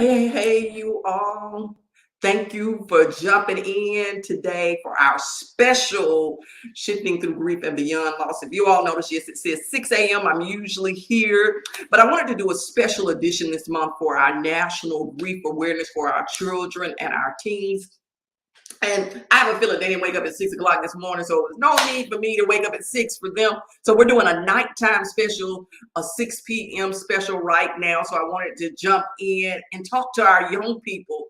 Hey, you all. Thank you for jumping in today for our special Shifting Through Grief and Beyond Loss. If you all notice, yes, it says 6 a.m. I'm usually here, but I wanted to do a special edition this month for our National Grief Awareness for our children and our teens. And I have a feeling they didn't wake up at 6 o'clock this morning, so there's no need for me to wake up at 6 for them. So we're doing a nighttime special, a 6 p.m. special right now. So I wanted to jump in and talk to our young people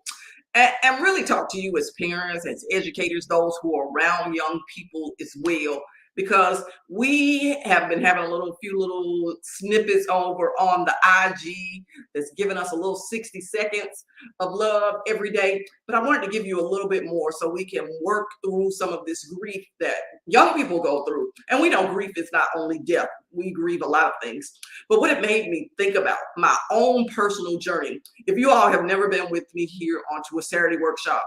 and really talk to you as parents, as educators, those who are around young people as well, because we have been having a few little snippets over on the IG that's giving us a little 60 seconds of love every day. But I wanted to give you a little bit more so we can work through some of this grief that young people go through. And we know grief is not only death, we grieve a lot of things. But what it made me think about my own personal journey. If you all have never been with me here onto a Saturday workshop,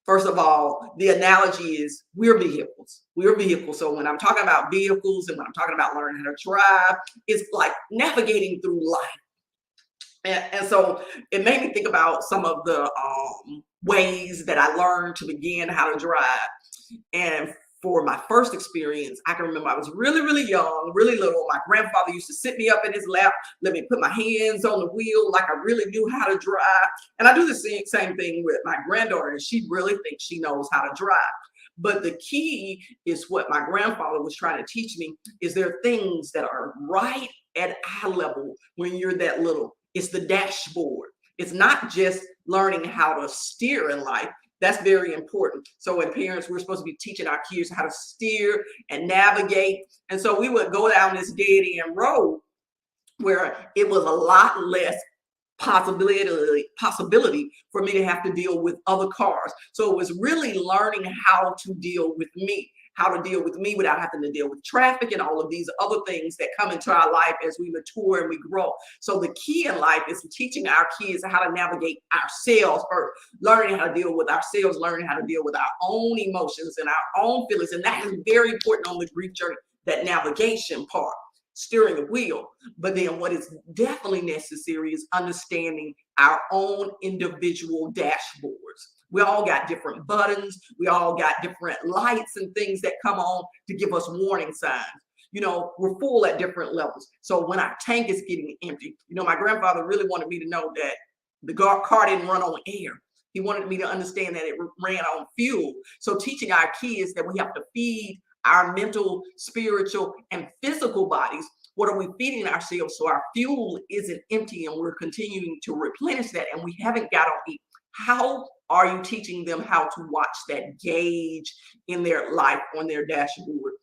first of all, the analogy is we're vehicles. We're vehicles. So when I'm talking about vehicles and when I'm talking about learning how to drive, it's like navigating through life. And so it made me think about some of the ways that I learned to begin how to drive. And for my first experience, I can remember I was really, really young, really little. My grandfather used to sit me up in his lap, let me put my hands on the wheel like I really knew how to drive. And I do the same thing with my granddaughter, and she really thinks she knows how to drive. But the key is what my grandfather was trying to teach me is there are things that are right at eye level when you're that little. It's the dashboard. It's not just learning how to steer in life. That's very important. So when parents, we're supposed to be teaching our kids how to steer and navigate. And so we would go down this dead end road where it was a lot less possibility for me to have to deal with other cars. So it was really learning how to deal with me, without having to deal with traffic and all of these other things that come into our life as we mature and we grow. So the key in life is teaching our kids how to navigate ourselves first, learning how to deal with ourselves, learning how to deal with our own emotions and our own feelings. And that is very important on the grief journey, that navigation part, steering the wheel. But then what is definitely necessary is understanding our own individual dashboards. We all got different buttons. We all got different lights and things that come on to give us warning signs. We're full at different levels. So when our tank is getting empty, my grandfather really wanted me to know that the car didn't run on air. He wanted me to understand that it ran on fuel. So teaching our kids that we have to feed our mental, spiritual, and physical bodies. What are we feeding ourselves so our fuel isn't empty and we're continuing to replenish that and we haven't got on E? How are you teaching them how to watch that gauge in their life on their dashboard?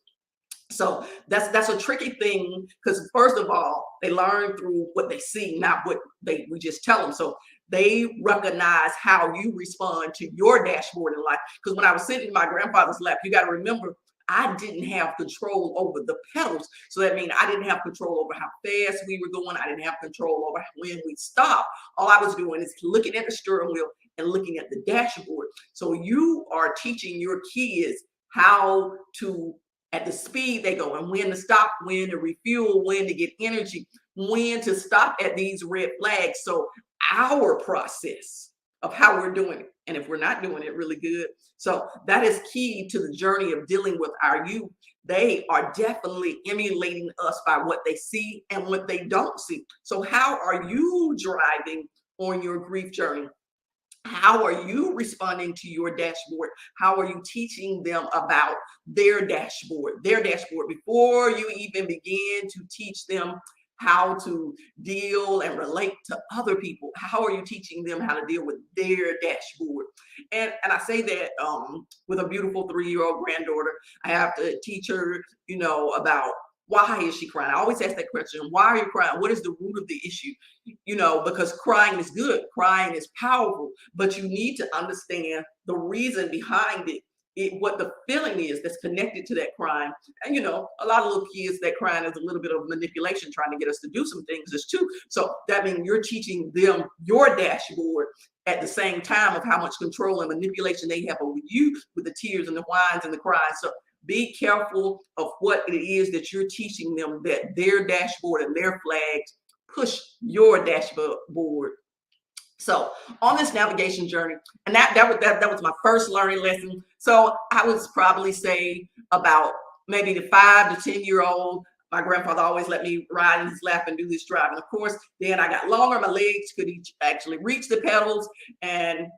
So that's a tricky thing because first of all, they learn through what they see, not what we just tell them. So they recognize how you respond to your dashboard in life. Because when I was sitting in my grandfather's lap, you got to remember, I didn't have control over the pedals. So that means I didn't have control over how fast we were going. I didn't have control over when we stopped. All I was doing is looking at the steering wheel and looking at the dashboard. So you are teaching your kids how to, at the speed they go, and when to stop, when to refuel, when to get energy, when to stop at these red flags. So our process of how we're doing it, and if we're not doing it really good. So that is key to the journey of dealing with our youth. They are definitely emulating us by what they see and what they don't see. So how are you driving on your grief journey? How are you responding to your dashboard? How are you teaching them about their dashboard before you even begin to teach them how to deal and relate to other people? How are you teaching them how to deal with their dashboard? And I say that with a beautiful 3-year-old granddaughter. I have to teach her, about why is she crying? I always ask that question. Why are you crying? What is the root of the issue? Because crying is good. Crying is powerful, but you need to understand the reason behind it. What the feeling is that's connected to that crime. And a lot of little kids, that crying is a little bit of manipulation, trying to get us to do some things as too. So that means you're teaching them your dashboard at the same time of how much control and manipulation they have over you with the tears and the whines and the cries. So be careful of what it is that you're teaching them, that their dashboard and their flags push your dashboard So on this navigation journey, and that was my first learning lesson. So I would probably say about maybe the 5 to 10 year old. My grandfather always let me ride in his lap and do this driving. Of course, then I got longer, my legs could actually reach the pedals, and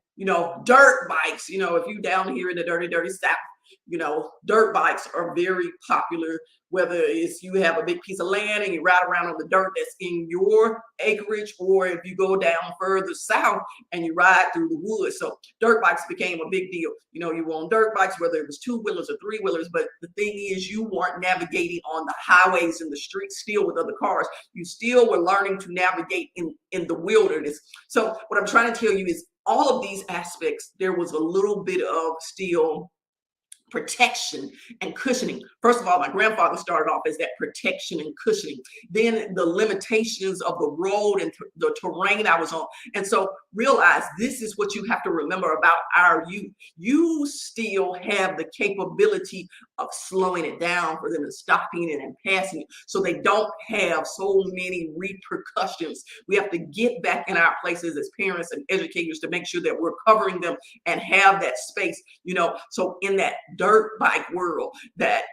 dirt bikes. If you down here in the dirty, dirty South, dirt bikes are very popular, whether it's you have a big piece of land and you ride around on the dirt that's in your acreage, or if you go down further south and you ride through the woods. So dirt bikes became a big deal. You were on dirt bikes, whether it was two-wheelers or three-wheelers, but the thing is, you weren't navigating on the highways and the streets still with other cars. You still were learning to navigate in the wilderness. So what I'm trying to tell you is all of these aspects, there was a little bit of still protection and cushioning. First of all, my grandfather started off as that protection and cushioning. Then the limitations of the road and the terrain I was on. And so realize this is what you have to remember about our youth. You still have the capability of slowing it down for them and stopping it and passing it, so they don't have so many repercussions. We have to get back in our places as parents and educators to make sure that we're covering them and have that space, so in that dirt bike world, that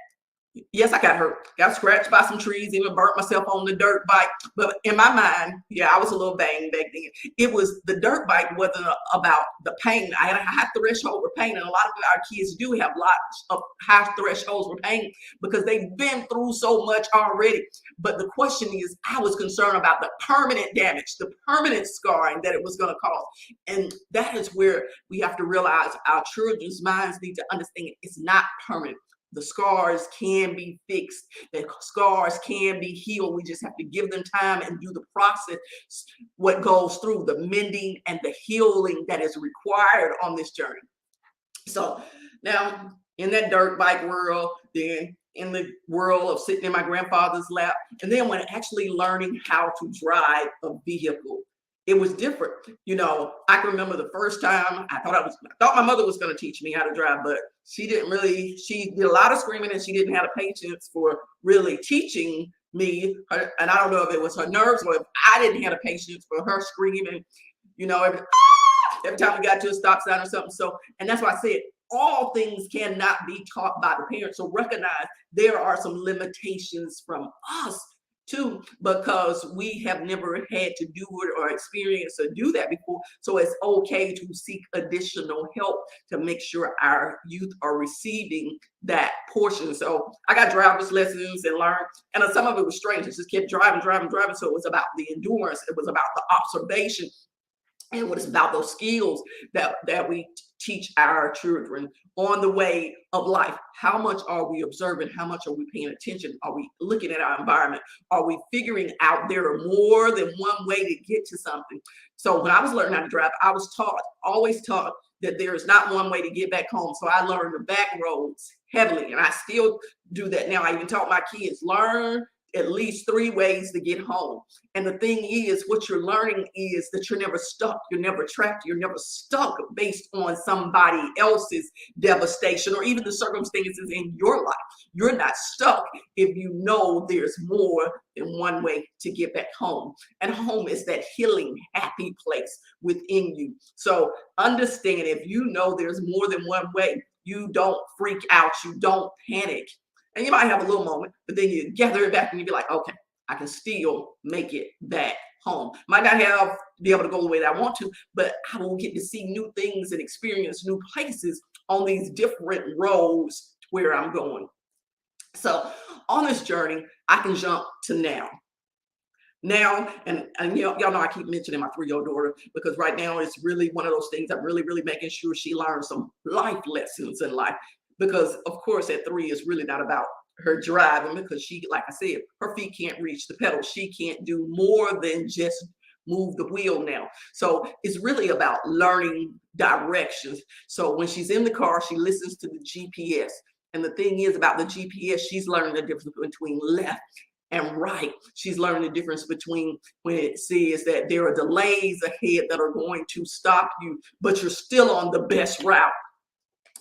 yes, I got hurt, got scratched by some trees, even burnt myself on the dirt bike. But in my mind, yeah, I was a little banged back then. It was the dirt bike wasn't about the pain. I had a high threshold for pain, and a lot of our kids do have lots of high thresholds for pain because they've been through so much already. But the question is, I was concerned about the permanent damage, the permanent scarring that it was going to cause. And that is where we have to realize our children's minds need to understand it's not permanent. The scars can be fixed. The scars can be healed. We just have to give them time and do the process, what goes through the mending and the healing that is required on this journey. So now in that dirt bike world, then in the world of sitting in my grandfather's lap, and then when actually learning how to drive a vehicle, it was different. I can remember the first time I thought my mother was going to teach me how to drive, but she didn't really. She did a lot of screaming, and she didn't have the patience for really teaching me. And I don't know if it was her nerves or if I didn't have the patience for her screaming, every time we got to a stop sign or something. So, and that's why I said all things cannot be taught by the parents. So recognize there are some limitations from us too, because we have never had to do it or experience or do that before. So it's okay to seek additional help to make sure our youth are receiving that portion. So I got driver's lessons and learned, and some of it was strange. I just kept driving. So it was about the endurance. It was about the observation. And what it's about those skills that we teach our children on the way of life. How much are we observing? How much are we paying attention? Are we looking at our environment? Are we figuring out there are more than one way to get to something? So when I was learning how to drive, I was always taught that there is not one way to get back home. So I learned the back roads heavily, and I still do that now. I even taught my kids, learn at least 3 ways to get home. And the thing is, what you're learning is that you're never stuck, you're never trapped, you're never stuck based on somebody else's devastation or even the circumstances in your life. You're not stuck if you know there's more than one way to get back home. And home is that healing, happy place within you. So understand, if you know there's more than one way, you don't freak out, you don't panic. And you might have a little moment, but then you gather it back and you be like, okay, I can still make it back home. Might not be able to go the way that I want to, but I will get to see new things and experience new places on these different roads where I'm going. So on this journey, I can jump to now. And y'all know I keep mentioning my 3-year-old daughter, because right now it's really one of those things I'm really, really making sure she learns some life lessons in life. Because of course at 3 is really not about her driving, because she, like I said, her feet can't reach the pedal. She can't do more than just move the wheel now. So it's really about learning directions. So when she's in the car, she listens to the GPS. And the thing is about the GPS, she's learning the difference between left and right. She's learning the difference between when it says that there are delays ahead that are going to stop you, but you're still on the best route.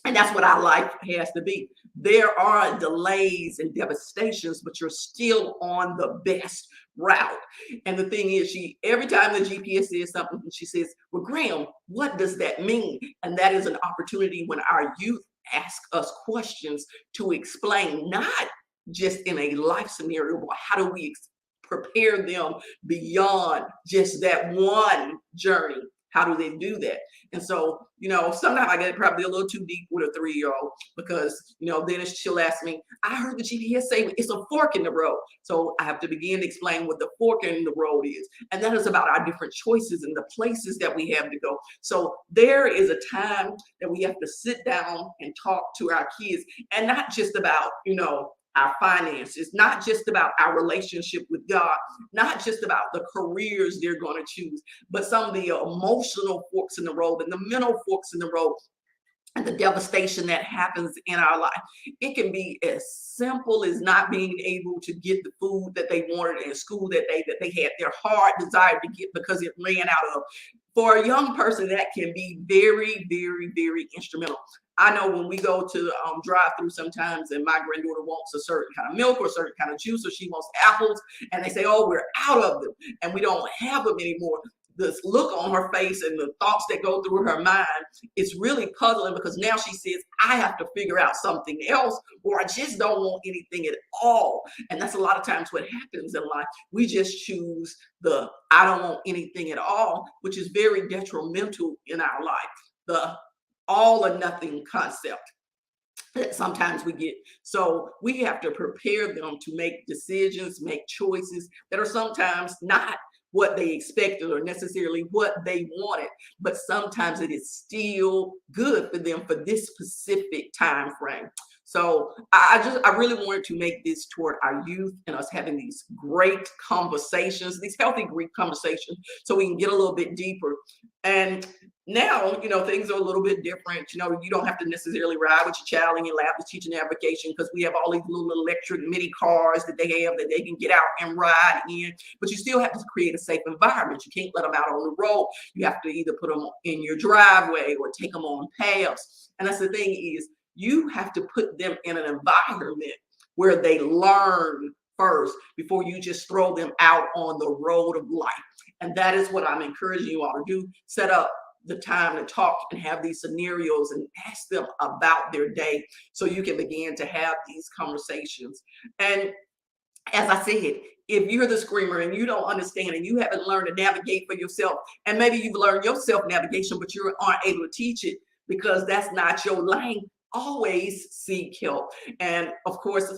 And that's what our life has to be. there are delays and devastations, but you're still on the best route. And the thing is, she every time the GPS says something, she says, well, Graham, what does that mean? And that is an opportunity when our youth ask us questions to explain, not just in a life scenario, but how do we prepare them beyond just that one journey? How do they do that? And so, sometimes I get probably a little too deep with a 3-year-old because, then she'll ask me, I heard the GPS say it's a fork in the road. So I have to begin to explain what the fork in the road is. And that is about our different choices and the places that we have to go. So there is a time that we have to sit down and talk to our kids, and not just about, our finances, not just about our relationship with God, not just about the careers they're going to choose, but some of the emotional forks in the road and the mental forks in the road and the devastation that happens in our life. It can be as simple as not being able to get the food that they wanted in school that they had their heart desire to get because it ran out of. For a young person, that can be very, very, very instrumental. I know when we go to drive through sometimes and my granddaughter wants a certain kind of milk or a certain kind of juice, or she wants apples, and they say, oh, we're out of them and we don't have them anymore. This look on her face and the thoughts that go through her mind, it's really puzzling because now she says, I have to figure out something else, or I just don't want anything at all. And that's a lot of times what happens in life. We just choose the I don't want anything at all, which is very detrimental in our life. The all or nothing concept that sometimes we get. So we have to prepare them to make decisions, make choices that are sometimes not what they expected or necessarily what they wanted, but sometimes it is still good for them for this specific time frame. So I really wanted to make this toward our youth and us having these great conversations, these healthy Greek conversations, so we can get a little bit deeper. And now, things are a little bit different. You don't have to necessarily ride with your child in your lap to teach and navigation because we have all these little electric mini cars that they have that they can get out and ride in. But you still have to create a safe environment. You can't let them out on the road. You have to either put them in your driveway or take them on paths. And that's the thing is, you have to put them in an environment where they learn first before you just throw them out on the road of life. And that is what I'm encouraging you all to do. Set up the time to talk and have these scenarios and ask them about their day so you can begin to have these conversations. And as I said, if you're the screamer and you don't understand and you haven't learned to navigate for yourself, and maybe you've learned your self-navigation, but you aren't able to teach it because that's not your lane, always seek help. And of course,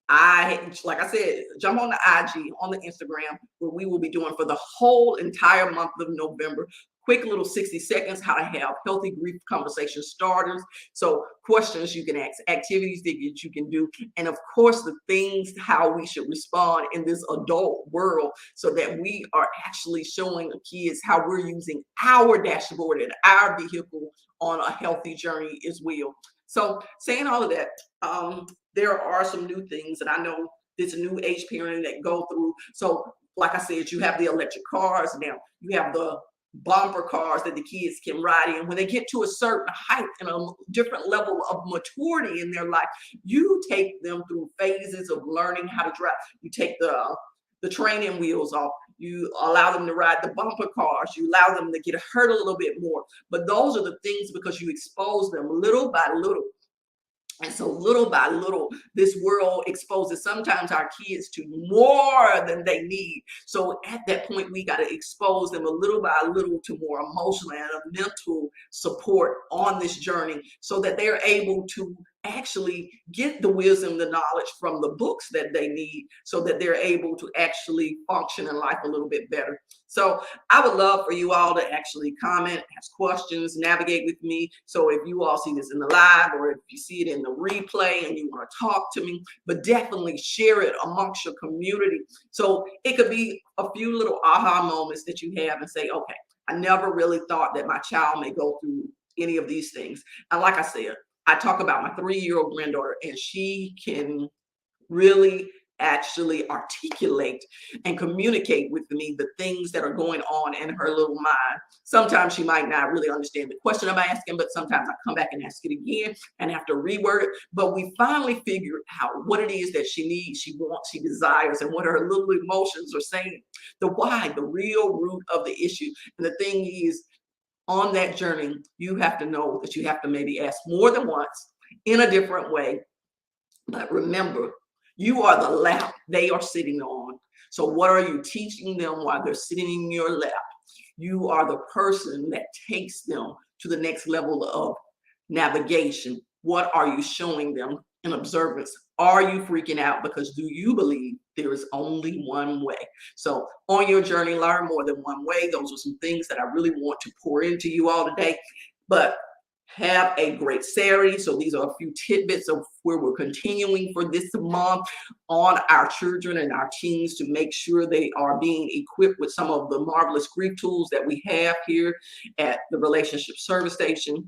like I said, jump on the IG, on the Instagram, where we will be doing for the whole entire month of November. Quick little 60 seconds, how to have healthy grief conversation starters. So questions you can ask, activities that you can do, and of course the things how we should respond in this adult world so that we are actually showing the kids how we're using our dashboard and our vehicle on a healthy journey as well. So saying all of that, there are some new things, and I know there's a new age parenting that go through. So like I said, you have the electric cars now, you have the bumper cars that the kids can ride in. When they get to a certain height and a different level of maturity in their life, you take them through phases of learning how to drive. You take the training wheels off. You allow them to ride the bumper cars. You allow them to get hurt a little bit more. But those are the things because you expose them little by little. And so little by little, this world exposes sometimes our kids to more than they need. So at that point, we got to expose them a little by little to more emotional and mental support on this journey so that they're able to actually get the wisdom, the knowledge from the books that they need so that they're able to actually function in life a little bit better. So I would love for you all to actually comment, ask questions, navigate with me. So if you all see this in the live or if you see it in the replay and you want to talk to me, but definitely share it amongst your community. So it could be a few little aha moments that you have and say, okay, I never really thought that my child may go through any of these things. And like I said, I talk about my 3-year-old granddaughter, and she can really actually articulate and communicate with me the things that are going on in her little mind. Sometimes she might not really understand the question I'm asking, but sometimes I come back and ask it again and have to reword it. But we finally figure out what it is that she needs, she wants, she desires, and what her little emotions are saying. The why, the real root of the issue. And the thing is, on that journey, you have to know that you have to maybe ask more than once in a different way. But remember, you are the lap they are sitting on. So, what are you teaching them while they're sitting in your lap? You are the person that takes them to the next level of navigation. What are you showing them in observance? Are you freaking out because do you believe there is only one way? So, on your journey, learn more than one way. Those are some things that I really want to pour into you all today. But have a great Saturday. So these are a few tidbits of where we're continuing for this month on our children and our teens to make sure they are being equipped with some of the marvelous grief tools that we have here at the Relationship Service Station.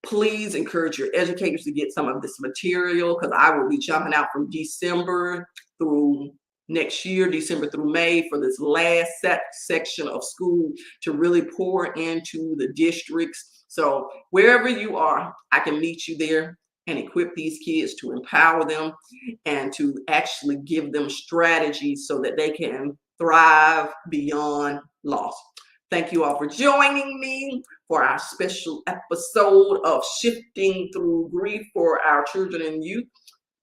Please encourage your educators to get some of this material, because I will be jumping out from December through next year, December through May, for this last section of school to really pour into the districts. So wherever you are, I can meet you there and equip these kids to empower them and to actually give them strategies so that they can thrive beyond loss. Thank you all for joining me for our special episode of Shifting Through Grief for our children and youth.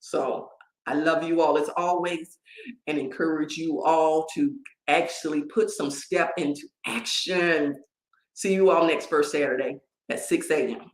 So I love you all as always and encourage you all to actually put some step into action. See you all next first Saturday at 6 a.m.